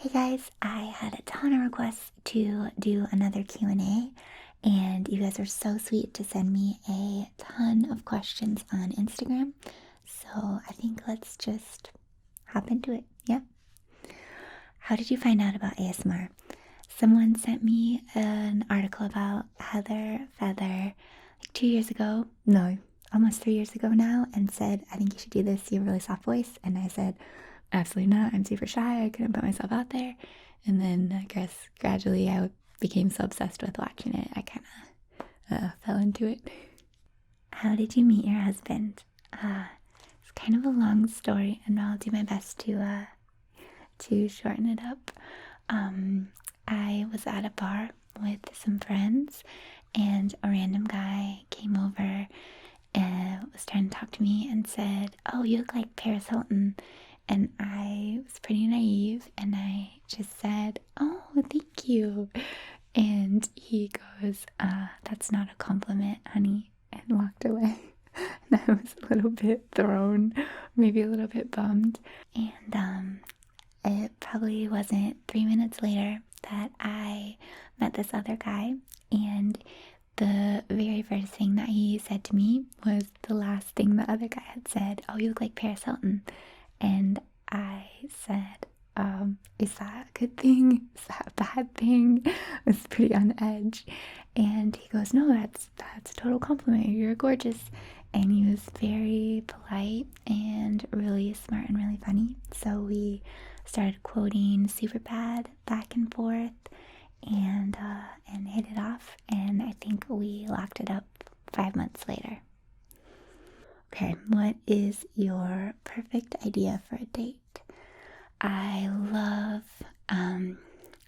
Hey guys, I had a ton of requests to do another Q&A, and you guys are so sweet to send me a ton of questions on Instagram. So I think let's just hop into it. Yeah. How did you find out about ASMR? Someone sent me an article about Heather Feather like 2 years ago. No, almost 3 years ago now, and said, I think you should do this. You have a really soft voice. And I said, absolutely not. I'm super shy. I couldn't put myself out there. And then I guess gradually I became so obsessed with watching it, I kind of fell into it. How did you meet your husband? It's kind of a long story, and I'll do my best to shorten it up. I was at a bar with some friends, and a random guy came over and was trying to talk to me and said, "Oh, you look like Paris Hilton." And I was pretty naive, and I just said, "Oh, thank you." And he goes, "That's not a compliment, honey," and walked away. And I was a little bit thrown, maybe a little bit bummed. And it probably wasn't 3 minutes later that I met this other guy, and the very first thing that he said to me was the last thing the other guy had said. "Oh, you look like Paris Hilton." And I said, is that a good thing? Is that a bad thing? I was pretty on edge. And he goes, "No, that's a total compliment. You're gorgeous." And he was very polite and really smart and really funny. So we started quoting Superbad back and forth and hit it off. And I think we locked it up 5 months later. Okay, what is your perfect idea for a date? I love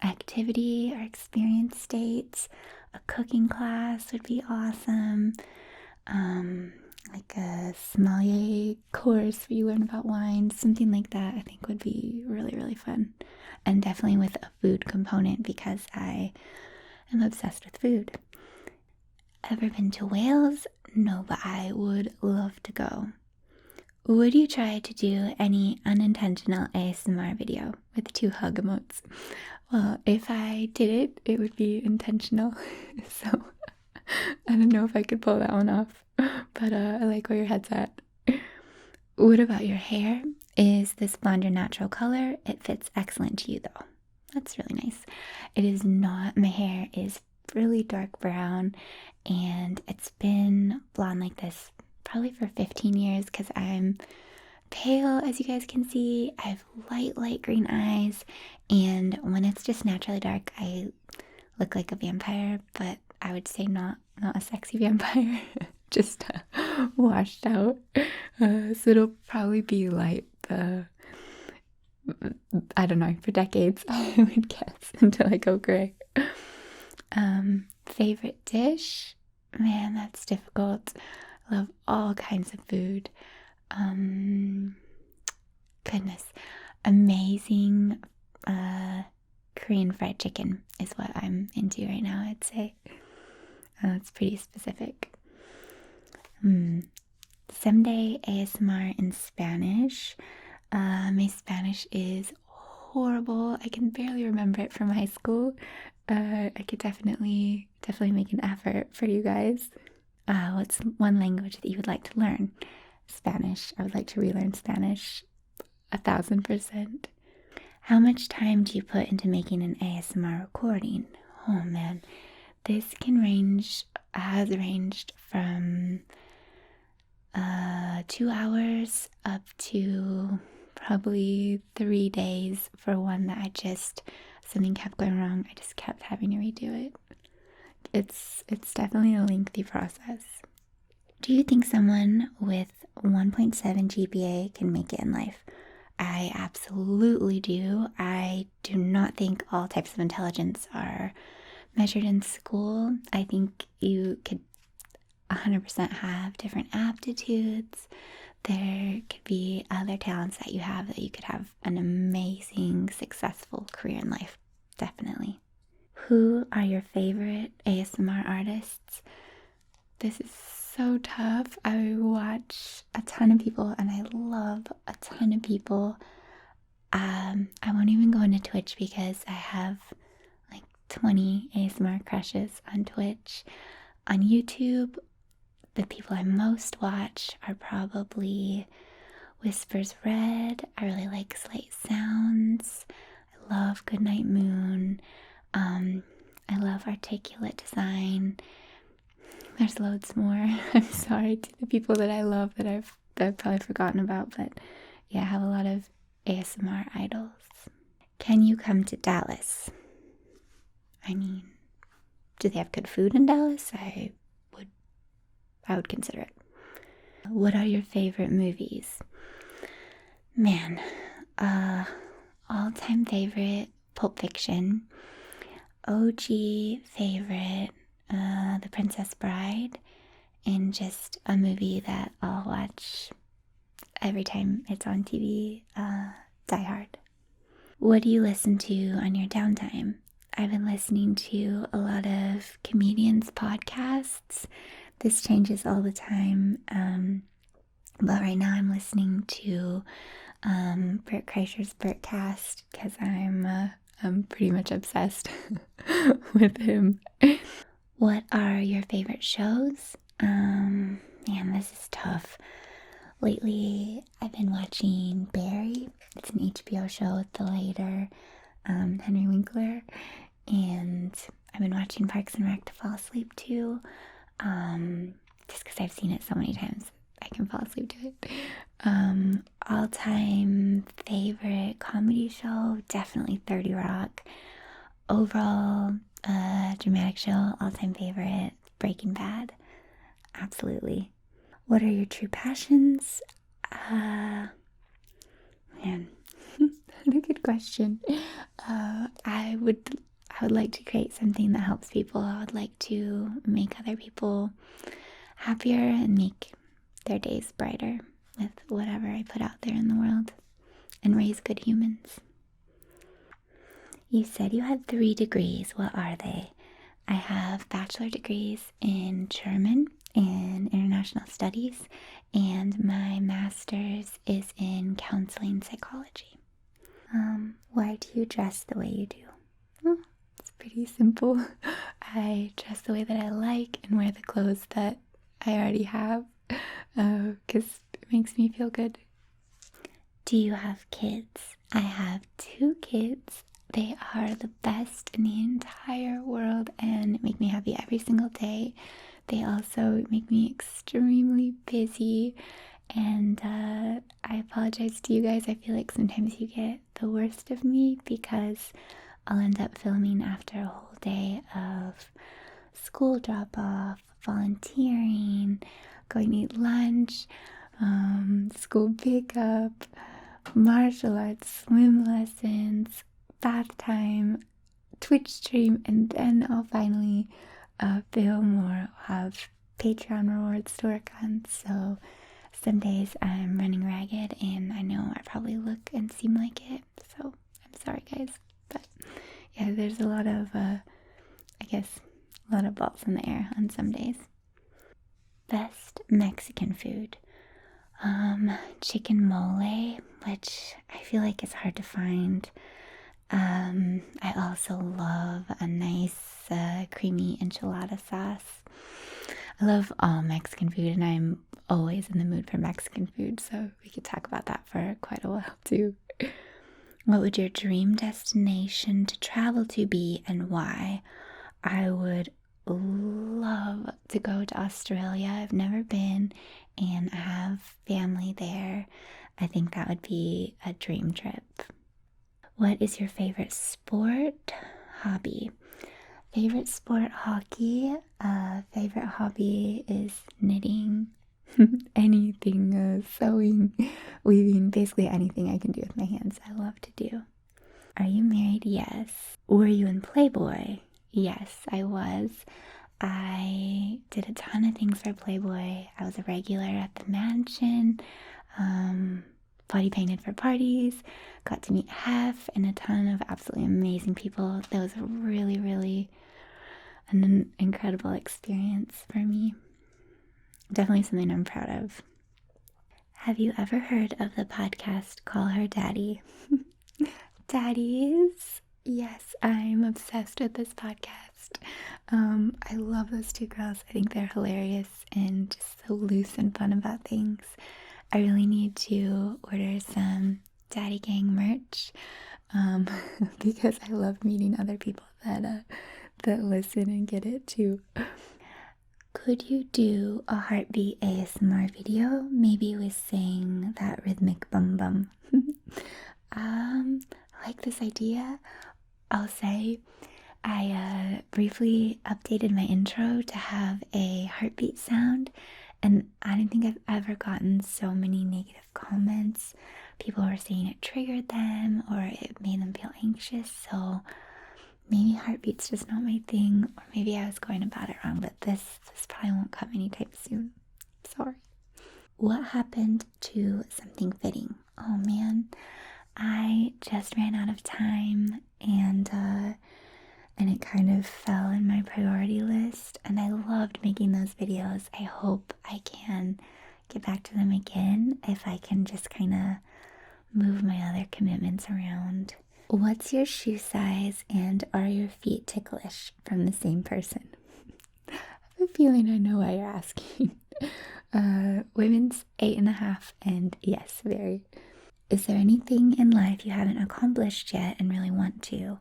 activity or experience dates. A cooking class would be awesome. Like a sommelier course where you learn about wine, something like that I think would be really, really fun. And definitely with a food component because I am obsessed with food. Ever been to Wales? No, but I would love to go. Would you try to do any unintentional ASMR video with 2 hug emotes? Well, if I did it, it would be intentional. So I don't know if I could pull that one off, but I like where your head's at. What about your hair? Is this blonde your natural color? It fits excellent to you though. That's really nice. It is not. My hair is really dark brown, and it's been blonde like this probably for 15 years because I'm pale, as you guys can see. I have light green eyes, and when it's just naturally dark, I look like a vampire, but I would say not a sexy vampire, just washed out. So it'll probably be light I don't know, for decades, I would guess, until I go gray. Favorite dish? Man, that's difficult. I love all kinds of food. Goodness. Amazing Korean fried chicken is what I'm into right now, I'd say. It's pretty specific. Someday ASMR in Spanish. My Spanish is horrible. I can barely remember it from high school. I could definitely make an effort for you guys. What's one language that you would like to learn? Spanish. I would like to relearn Spanish 1,000%. How much time do you put into making an ASMR recording? Oh man, this has ranged from 2 hours up to probably 3 days for one that something kept going wrong. I just kept having to redo it. It's definitely a lengthy process. Do you think someone with 1.7 GPA can make it in life? I absolutely do. I do not think all types of intelligence are measured in school. I think you could 100% have different aptitudes. There could be other talents that you have that you could have an amazing, successful career in life. Definitely. Who are your favorite ASMR artists? This is so tough. I watch a ton of people and I love a ton of people. I won't even go into Twitch because I have like 20 ASMR crushes on Twitch. On YouTube, the people I most watch are probably Whispers Red. I really like Slate Sounds. I love Goodnight Moon. I love Articulate Design. There's loads more. I'm sorry to the people that I love that I've probably forgotten about, but yeah, I have a lot of ASMR idols. Can you come to Dallas? I mean, do they have good food in Dallas? I would consider it. What are your favorite movies? Man, all-time favorite, Pulp Fiction. OG favorite, The Princess Bride. And just a movie that I'll watch every time it's on TV, Die Hard. What do you listen to on your downtime? I've been listening to a lot of comedians' podcasts. This changes all the time, but right now I'm listening to Bert Kreischer's Bertcast because I'm pretty much obsessed with him. What are your favorite shows? Man, this is tough. Lately, I've been watching Barry. It's an HBO show with the later Henry Winkler, and I've been watching Parks and Rec to fall asleep to. Just because I've seen it so many times, I can fall asleep to it. All-time favorite comedy show, definitely 30 Rock. Overall, dramatic show, all-time favorite, Breaking Bad. Absolutely. What are your true passions? Man, what a good question. I would like to create something that helps people. I would like to make other people happier and make their days brighter with whatever I put out there in the world and raise good humans. You said you had 3 degrees. What are they? I have bachelor degrees in German and international studies, and my master's is in counseling psychology. Why do you dress the way you do? Well, it's pretty simple. I dress the way that I like and wear the clothes that I already have because it makes me feel good. Do you have kids? I have 2 kids. They are the best in the entire world and make me happy every single day. They also make me extremely busy, and I apologize to you guys. I feel like sometimes you get the worst of me because I'll end up filming after a whole day of school drop-off, volunteering, going to eat lunch, school pickup, martial arts, swim lessons, bath time, Twitch stream, and then I'll finally film or have Patreon rewards to work on. So some days I'm running ragged, and I know I probably look and seem like it, so I'm sorry guys. But yeah, there's a lot of balls in the air on some days. Best Mexican food. Chicken mole, which I feel like is hard to find. I also love a nice creamy enchilada sauce. I love all Mexican food, and I'm always in the mood for Mexican food, so we could talk about that for quite a while too. What would your dream destination to travel to be, and why? I would love to go to Australia. I've never been, and I have family there. I think that would be a dream trip. What is your favorite sport? Hobby. Favorite sport, hockey. Favorite hobby is knitting. Anything, sewing, weaving, basically anything I can do with my hands I love to do. Are you married? Yes. Were you in Playboy? Yes, I was. I did a ton of things for Playboy. I was a regular at the mansion, body painted for parties, got to meet Hef and a ton of absolutely amazing people. That was really, really an incredible experience for me. Definitely something I'm proud of. Have you ever heard of the podcast Call Her Daddy? Daddies. Yes, I'm obsessed with this podcast. I love those two girls. I think they're hilarious and just so loose and fun about things. I really need to order some Daddy Gang merch because I love meeting other people that listen and get it too. Could you do a heartbeat ASMR video? Maybe with saying that rhythmic bum bum. I like this idea. I'll say I briefly updated my intro to have a heartbeat sound, and I don't think I've ever gotten so many negative comments. People were saying it triggered them or it made them feel anxious, so maybe heartbeat's just not my thing, or maybe I was going about it wrong, but this probably won't come anytime soon. Sorry. What happened to something fitting? Oh man, I just ran out of time and it kind of fell in my priority list, and I loved making those videos. I hope I can get back to them again if I can just kind of move my other commitments around. What's your shoe size and are your feet ticklish? From the same person. I have a feeling I know why you're asking. Women's 8.5 and yes, very. Is there anything in life you haven't accomplished yet and really want to?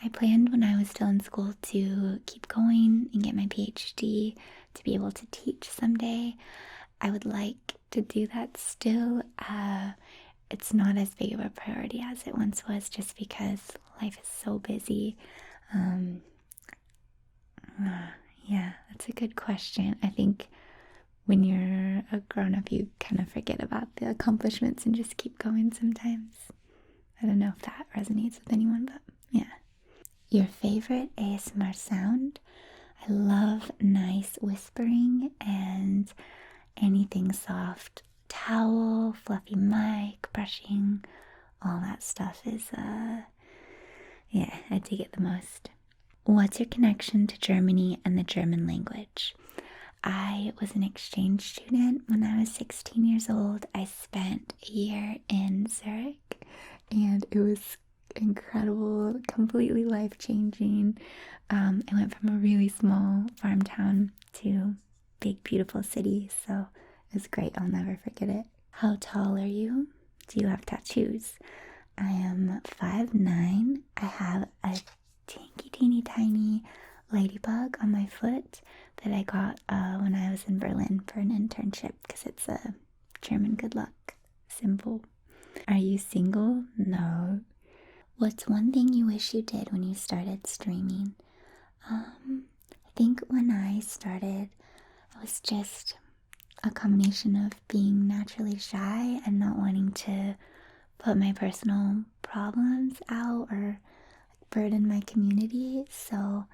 I planned when I was still in school to keep going and get my PhD to be able to teach someday. I would like to do that still. It's not as big of a priority as it once was just because life is so busy. Yeah, that's a good question. I think when you're a grown-up, you kind of forget about the accomplishments and just keep going sometimes. I don't know if that resonates with anyone, but yeah. Your favorite ASMR sound? I love nice whispering and anything soft. Towel, fluffy mic, brushing, all that stuff is, yeah, I dig it the most. What's your connection to Germany and the German language? I was an exchange student when I was 16 years old. I spent a year in Zurich, and it was incredible, completely life-changing. I went from a really small farm town to big, beautiful city, so it was great. I'll never forget it. How tall are you? Do you have tattoos? I am 5'9". I have a teeny tiny ladybug on my foot that I got when I was in Berlin for an internship because it's a German good luck symbol. Are you single? No. What's one thing you wish you did when you started streaming? I think when I started, it was just a combination of being naturally shy and not wanting to put my personal problems out or burden my community. So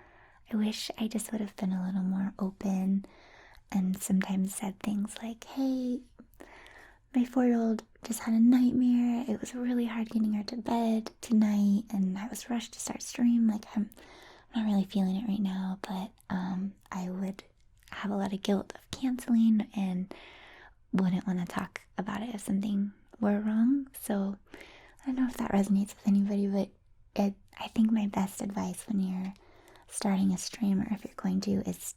I wish I just would have been a little more open and sometimes said things like, hey, my 4-year-old just had a nightmare. It was really hard getting her to bed tonight and I was rushed to start stream. Like I'm not really feeling it right now, but I would have a lot of guilt of canceling and wouldn't want to talk about it if something were wrong. So I don't know if that resonates with anybody, but I think my best advice when you're starting a stream, or if you're going to, is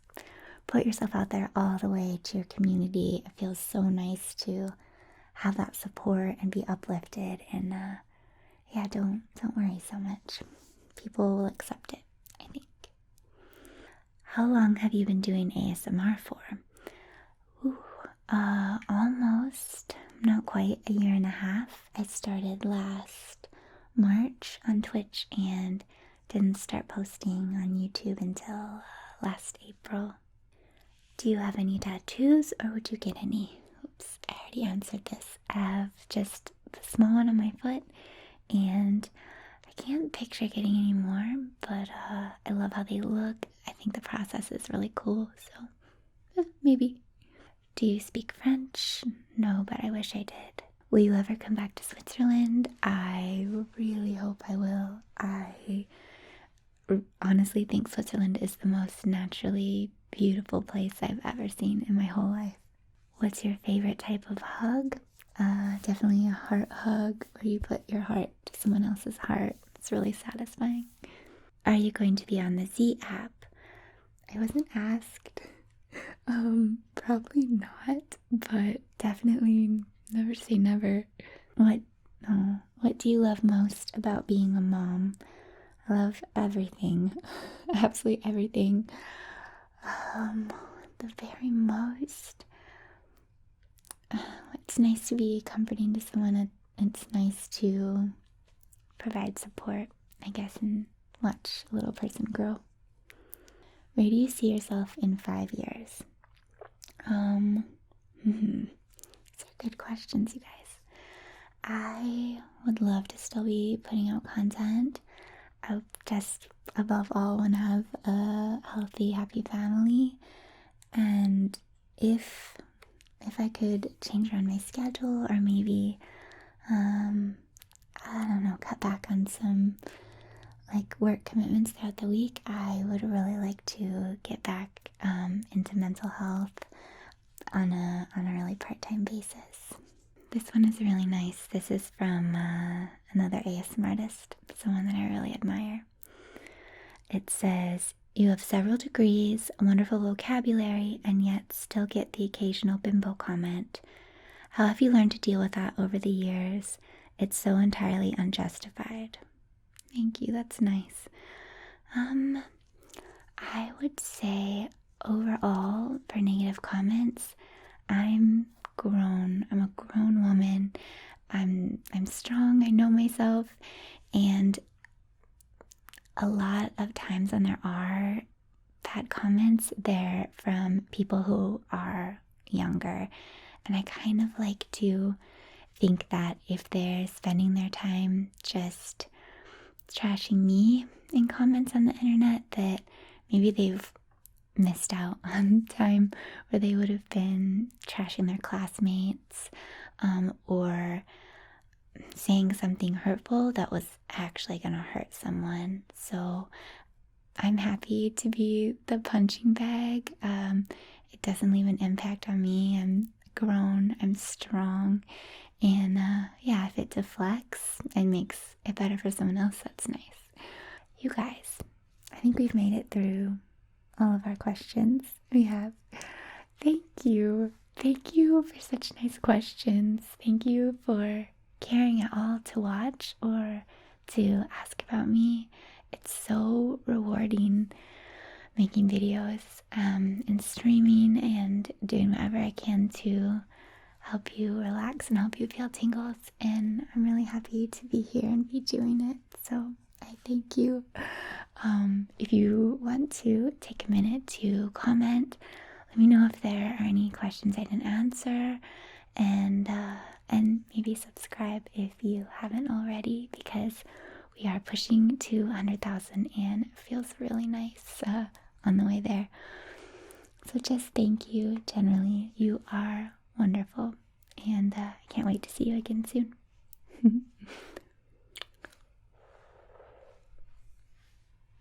put yourself out there all the way to your community. It feels so nice to have that support and be uplifted, and yeah, don't worry so much. People will accept it, I think. How long have you been doing ASMR for? Almost, not quite a year and a half. I started last March on Twitch and didn't start posting on YouTube until last April. Do you have any tattoos or would you get any? Oops, I already answered this. I have just the small one on my foot and I can't picture getting any more, but I love how they look. I think the process is really cool, so maybe. Do you speak French? No, but I wish I did. Will you ever come back to Switzerland? I really hope I will. I honestly think Switzerland is the most naturally beautiful place I've ever seen in my whole life. What's your favorite type of hug? Definitely a heart hug where you put your heart to someone else's heart. It's really satisfying. Are you going to be on the Z app? I wasn't asked. Probably not, but definitely never say never. What do you love most about being a mom? I love everything. Absolutely everything. The very most. It's nice to be comforting to someone. It's nice to provide support, I guess, and watch a little person grow. Where do you see yourself in 5 years? These are good questions, you guys. I would love to still be putting out content. I just, above all, want to have a healthy, happy family. And if I could change around my schedule, or maybe, I don't know, cut back on some like work commitments throughout the week, I would really like to get back into mental health on a really part-time basis. This one is really nice. This is from another ASMR artist, someone that I really admire. It says, "You have several degrees, a wonderful vocabulary, and yet still get the occasional bimbo comment. How have you learned to deal with that over the years? It's so entirely unjustified." Thank you, that's nice. I would say overall, for negative comments, I'm grown. I'm a grown woman. I'm strong. I know myself, and a lot of times when there are bad comments, they're from people who are younger, and I kind of like to think that if they're spending their time just trashing me in comments on the internet, that maybe they've missed out on time where they would have been trashing their classmates, or saying something hurtful that was actually gonna hurt someone. So I'm happy to be the punching bag. It doesn't leave an impact on me. I'm grown, I'm strong, and yeah, if it deflects and makes it better for someone else, that's nice. You guys, I think we've made it through all of our questions. We have. Thank you. Thank you for such nice questions. Thank you for caring at all to watch or to ask about me. It's so rewarding making videos and streaming and doing whatever I can to help you relax and help you feel tingles, and I'm really happy to be here and be doing it, so I thank you. If you want to take a minute to comment, let me know if there are any questions I didn't answer, and maybe subscribe if you haven't already, because we are pushing to 100,000 and it feels really nice on the way there. So just thank you. Generally, you are wonderful, and I can't wait to see you again soon.